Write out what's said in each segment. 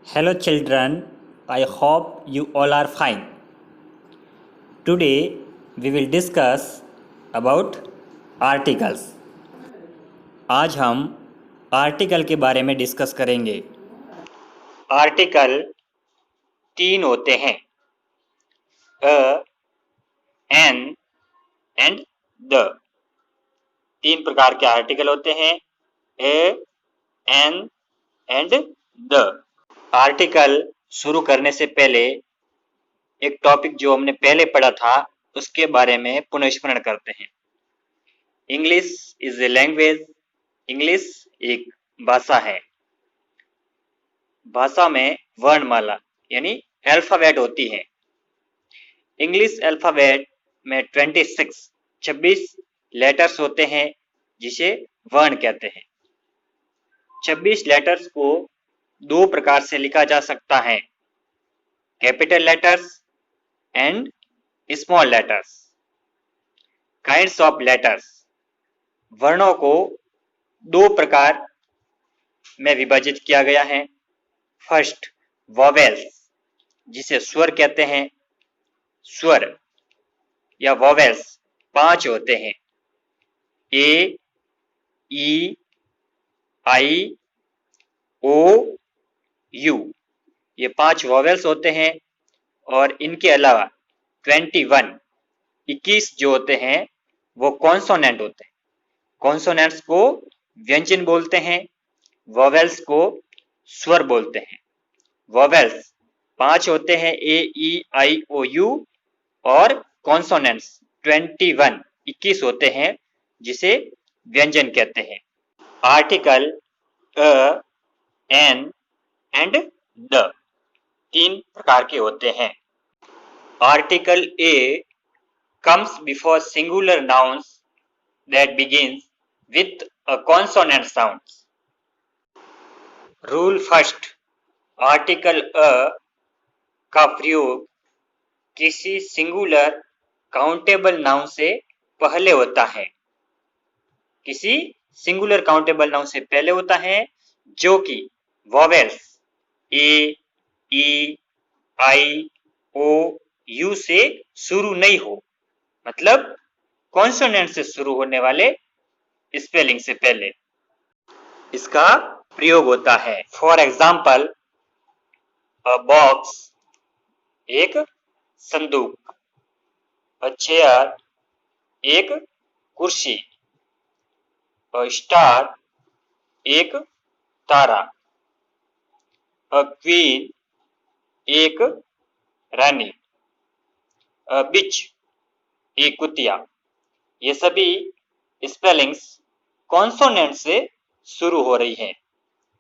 Hello children, I hope you all are fine. Today we will discuss about articles. आज हम article के बारे में डिस्कस करेंगे। आर्टिकल तीन होते हैं, अ, एन एंड द। तीन प्रकार के आर्टिकल होते हैं, ए, एन एंड द। आर्टिकल शुरू करने से पहले एक टॉपिक जो हमने पहले पढ़ा था उसके बारे में पुनर्स्मरण करते हैं। English is a language. English एक भाषा है। भाषा में वर्णमाला यानी अल्फाबेट होती है। इंग्लिश अल्फाबेट में 26 लेटर्स होते हैं जिसे वर्ण कहते हैं। 26 लेटर्स को दो प्रकार से लिखा जा सकता है, capital letters and small letters. Kinds of letters. वर्णों को दो प्रकार में विभाजित किया गया है। फर्स्ट, वोवेल्स जिसे स्वर कहते हैं। स्वर या वोवेल्स 5 होते हैं, ए, ई, आई, ओ, यू। ये 5 वोवेल्स होते हैं और इनके अलावा 21 जो होते हैं वो कॉन्सोनेंट होते हैं। कॉन्सोनेंट्स को व्यंजन बोलते हैं, वोवेल्स को स्वर बोलते हैं। वोवेल्स 5 होते हैं, ए, ई, आई, ओ, यू, और कॉन्सोनेंट्स 21 होते हैं जिसे व्यंजन कहते हैं। Article a, an and the तीन प्रकार के होते हैं। Article a comes before singular nouns that begins with a consonant sounds. Rule first, article a का प्रयोग किसी सिंगुलर काउंटेबल नाउन से पहले होता है। किसी सिंगुलर काउंटेबल नाउन से पहले होता है जो कि vowels a, e, i, o, you से शुरू नहीं हो, मतलब कॉन्सोनेंट से शुरू होने वाले स्पेलिंग से पहले इसका प्रयोग होता है। फॉर एग्जाम्पल, अ बॉक्स एक संदूक, अ चेयर एक कुर्सी, अ स्टार एक तारा, अ क्वीन एक रानी, अ बिच एक कुतिया। ये सभी स्पेलिंग्स कॉन्सोनेंट से शुरू हो रही हैं,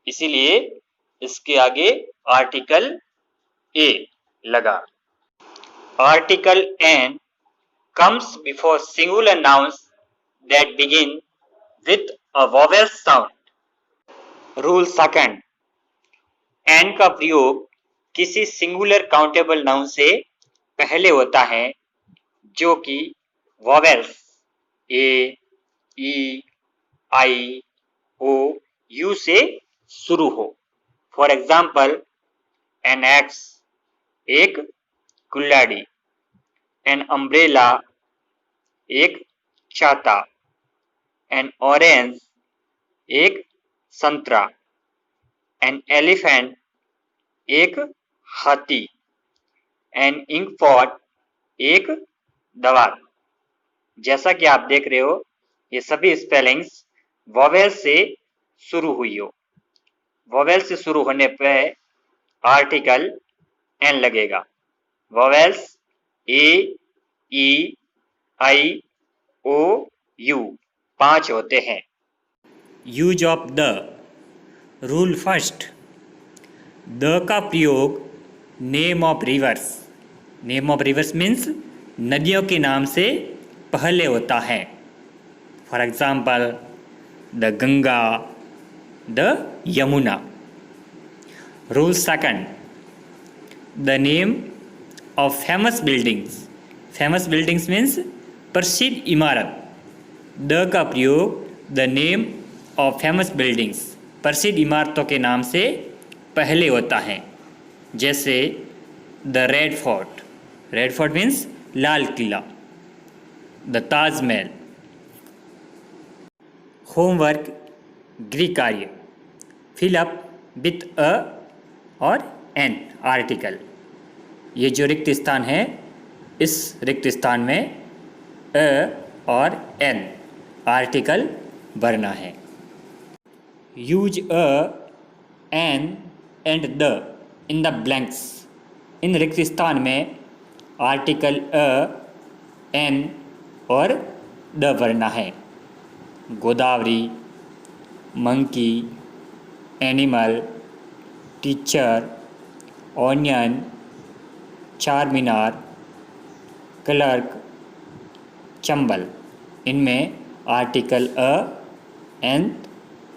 इसीलिए इसके आगे आर्टिकल ए लगा। Article an comes before singular nouns that begin with a vowel sound. Rule second, an का प्रयोग किसी सिंगुलर काउंटेबल नाउन से पहले होता है जो कि vowels a, e, i, o, you से शुरू हो। फॉर एग्जाम्पल, एन एक्स एक कुल्हाड़ी, एन अम्ब्रेला एक छाता, एन ऑरेंज एक संतरा, एन एलिफेंट एक हाथी, एन इंकपॉट एक दवात। जैसा कि आप देख रहे हो, ये सभी स्पेलिंग्स वोवेल से शुरू हुई हो। वोवेल से शुरू होने पर आर्टिकल एन लगेगा। Vowels a, e, i, o, u 5 होते हैं। Use of the. Rule first, the का प्रयोग name of rivers. Name of rivers means नदियों के नाम से पहले होता है। For example, the Ganga, the Yamuna. Rule second, the name of famous buildings. Famous buildings means प्रसिद्ध इमारत। द का प्रयोग the name of famous buildings, प्रसिद्ध इमारतों के नाम से पहले होता है। जैसे the red fort, red fort means Lal Qila, the Taj Mahal. Homework, गृह कार्य, फिल अप विथ अ और एन आर्टिकल। ये जो रिक्त स्थान है, इस रिक्त स्थान में अ और एन आर्टिकल भरना है। Use a an and the in the blanks. इन रिक्त स्थान में आर्टिकल अ, एन और द भरना है। Godavari, monkey, animal, teacher, onion, Charminar, clerk, Chambal. इनमें article a, an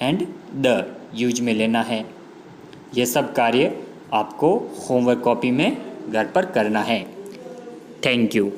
and the use में लेना है। ये सब कार्य आपको होमवर्क कॉपी में घर पर करना है। Thank you.